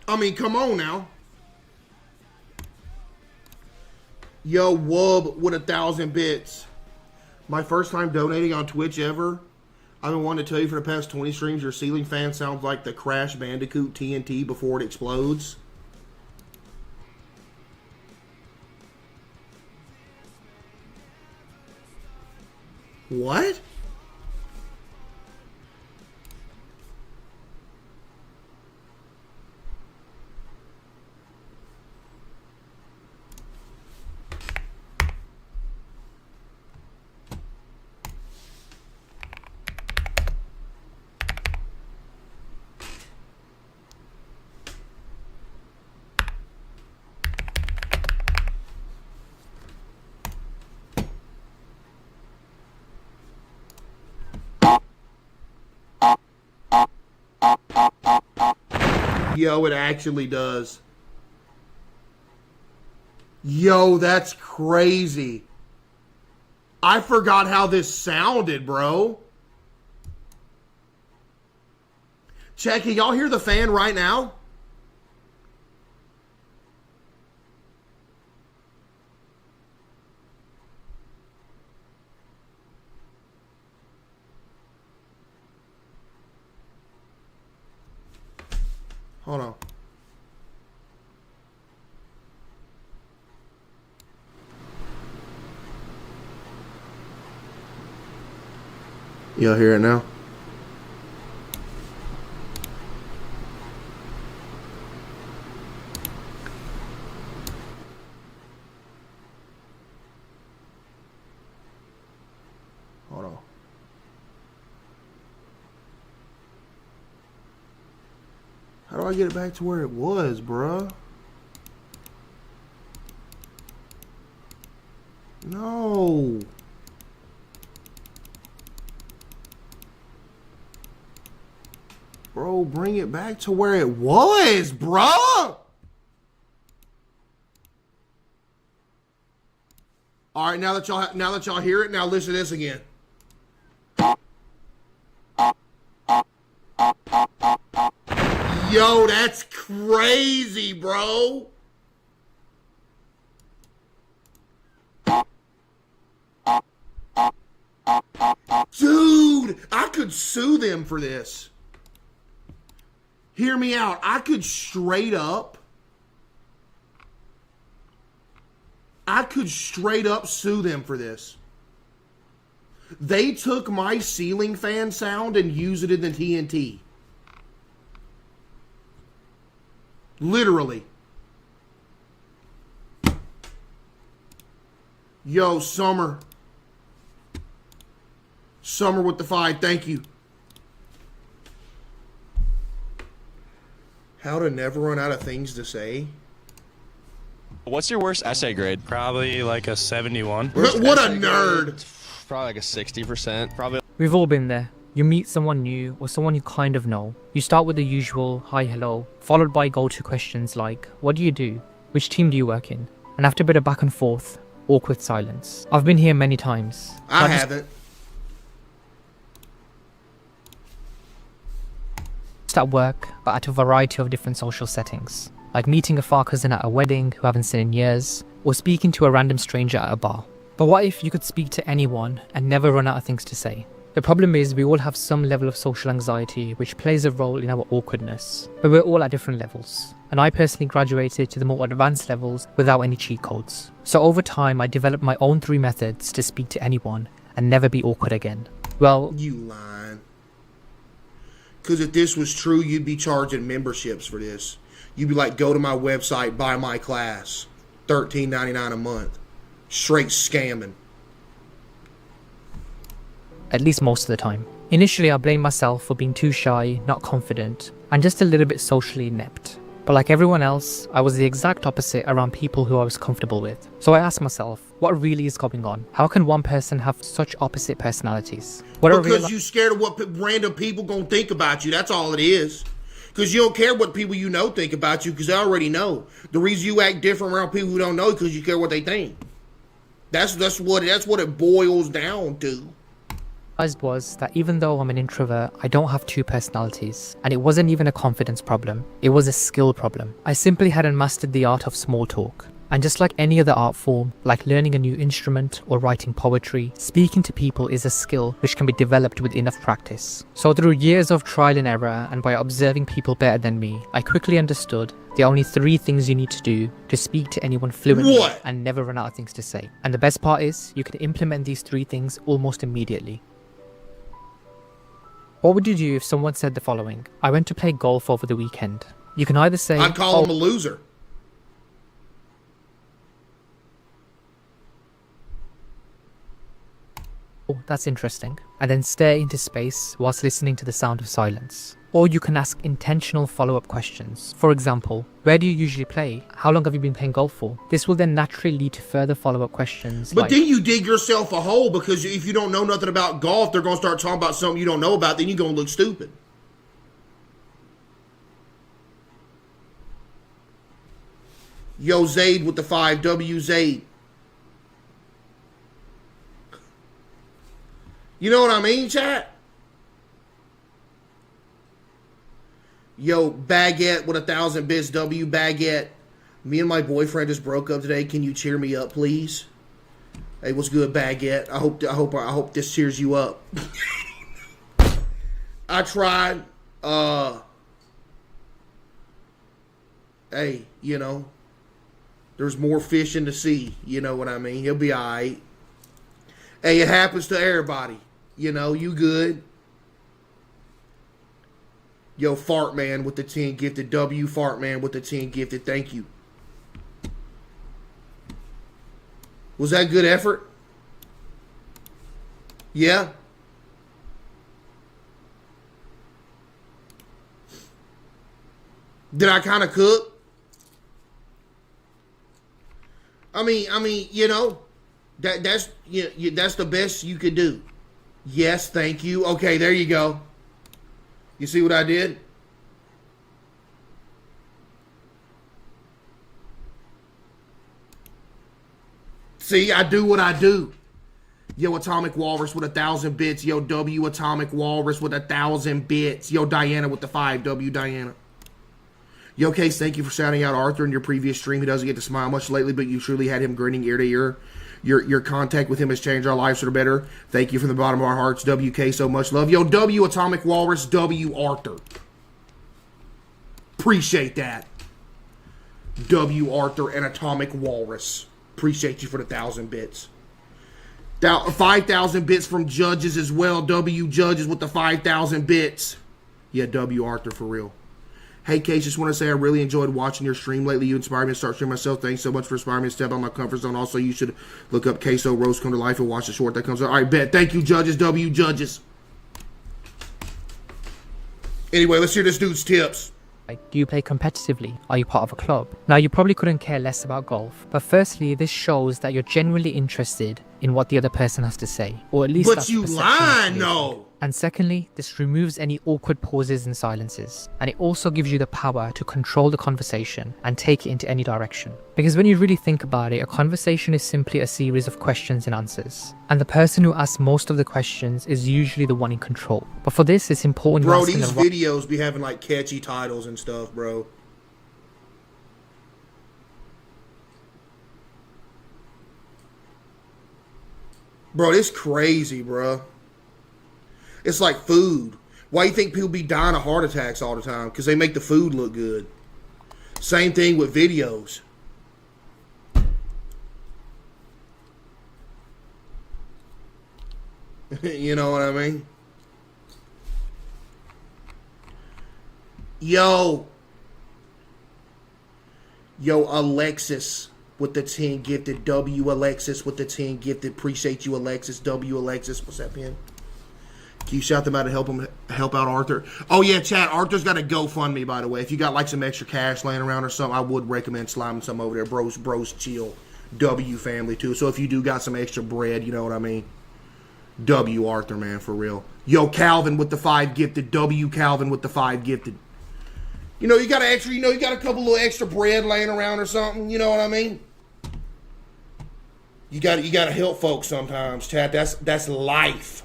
I mean, come on now. Yo, Wub with 1,000 bits. My first time donating on Twitch ever. I've been wanting to tell you for the past 20 streams, your ceiling fan sounds like the Crash Bandicoot TNT before it explodes. What? Yo, it actually does. Yo, that's crazy. I forgot how this sounded, bro. Check, can y'all hear the fan right now? Hold on. Y'all hear it now? Hold on. How do I get it back to where it was, bruh? No. Bro, bring it back to where it was, bruh. All right, now that y'all hear it, now listen to this again. Yo, that's crazy, bro. Dude, I could sue them for this. Hear me out. I could straight up sue them for this. They took my ceiling fan sound and used it in the TNT. Literally. Yo, Summer. Summer with the 5. Thank you. How to never run out of things to say. What's your worst essay grade? Probably like a 71. What a nerd. Probably like a 60%. Probably. We've all been there. You meet someone new or someone you kind of know. You start with the usual hi, hello, followed by go-to questions like, what do you do? Which team do you work in? And after a bit of back and forth, awkward silence. I've been here many times. I haven't. Just at work, but at a variety of different social settings. Like meeting a far cousin at a wedding who I haven't seen in years, or speaking to a random stranger at a bar. But what if you could speak to anyone and never run out of things to say? The problem is we all have some level of social anxiety which plays a role in our awkwardness, but we're all at different levels. And I personally graduated to the more advanced levels without any cheat codes. So over time I developed my own 3 methods to speak to anyone and never be awkward again. Well, you lying. Because if this was true, you'd be charging memberships for this. You'd be like, go to my website, buy my class. $13.99 a month. Straight scamming. at least most of the time. Initially, I blamed myself for being too shy, not confident, and just a little bit socially inept. But like everyone else, I was the exact opposite around people who I was comfortable with. So I asked myself, what really is going on? How can one person have such opposite personalities? Because you scared of what random people gonna think about you. That's all it is. Because you don't care what people you know think about you, because they already know. The reason you act different around people who don't know is because you care what they think. That's what it boils down to. realized was that even though I'm an introvert, I don't have two personalities, and it wasn't even a confidence problem, it was a skill problem. I simply hadn't mastered the art of small talk. And just like any other art form, like learning a new instrument or writing poetry, speaking to people is a skill which can be developed with enough practice. So through years of trial and error and by observing people better than me, I quickly understood the only 3 things you need to do to speak to anyone fluently and never run out of things to say. And the best part is, you can implement these 3 things almost immediately. What would you do if someone said the following? I went to play golf over the weekend. You can either say, I'd call him a loser. oh, that's interesting, and then stare into space whilst listening to the sound of silence. Or you can ask intentional follow-up questions. For example, where do you usually play? How long have you been playing golf for? This will then naturally lead to further follow-up questions. But then you dig yourself a hole, because if you don't know nothing about golf, they're going to start talking about something you don't know about, then you're going to look stupid. Yo, Zaid with the 5W, Zaid. You know what I mean, chat? Yo, Baguette with 1,000 bits, W, Baguette. Me and my boyfriend just broke up today. Can you cheer me up, please? Hey, what's good, Baguette? I hope this cheers you up. I tried. Hey, you know, there's more fish in the sea. You know what I mean? He'll be all right. Hey, it happens to everybody. You know, you good. Yo, Fart Man with the 10 gifted. W, Fart Man with the 10 gifted. Thank you. Was that good effort? Yeah? Did I kind of cook? I mean, you know, that's the best you could do. Yes, thank you. Okay, there you go. You see what I did? See, I do what I do. Yo, Atomic Walrus with 1,000 bits. Yo, W, Atomic Walrus with 1,000 bits. Yo, Diana with the 5. W, Diana. Yo, Case, thank you for shouting out Arthur in your previous stream. He doesn't get to smile much lately, but you truly had him grinning ear to ear. Your contact with him has changed our lives for the better. Thank you from the bottom of our hearts. WK, so much love. Yo, W, Atomic Walrus. W, Arthur. Appreciate that. W, Arthur, and Atomic Walrus. Appreciate you for the 1,000 bits. 5,000 bits from Judges as well. W, Judges with the 5,000 bits. Yeah, W, Arthur, for real. Hey, Case, just want to say I really enjoyed watching your stream lately. You inspired me to start streaming myself. Thanks so much for inspiring me to step out of my comfort zone. Also, you should look up CaseOh Rose Come to Life and watch the short that comes out. All right, bet. Thank you, Judges. W, Judges. Anyway, let's hear this dude's tips. Do you play competitively? Are you part of a club? Now, you probably couldn't care less about golf, but firstly, this shows that you're genuinely interested in what the other person has to say, or at least But you lying, no. And secondly, this removes any awkward pauses and silences, and it also gives you the power to control the conversation and take it into any direction. Because when you really think about it, a conversation is simply a series of questions and answers, and the person who asks most of the questions is usually the one in control. But for this, it's important. Bro, these videos be having like catchy titles and stuff, bro. Bro, this crazy, bro. It's like food. Why do you think people be dying of heart attacks all the time? Because they make the food look good. Same thing with videos. You know what I mean? Yo, Alexis with the 10 gifted. W, Alexis with the 10 gifted. Appreciate you, Alexis. W, Alexis. What's that, man? Can you shout them out and help out Arthur? Oh, yeah, chat. Arthur's got a GoFundMe, by the way. If you got, like, some extra cash laying around or something, I would recommend slamming some over there. Bros, chill. W family, too. So if you do got some extra bread, you know what I mean? W Arthur, man, for real. Yo, Calvin with the 5 gifted. W Calvin with the 5 gifted. You know, you got a couple little extra bread laying around or something. You know what I mean? You got to help folks sometimes, chat. That's life.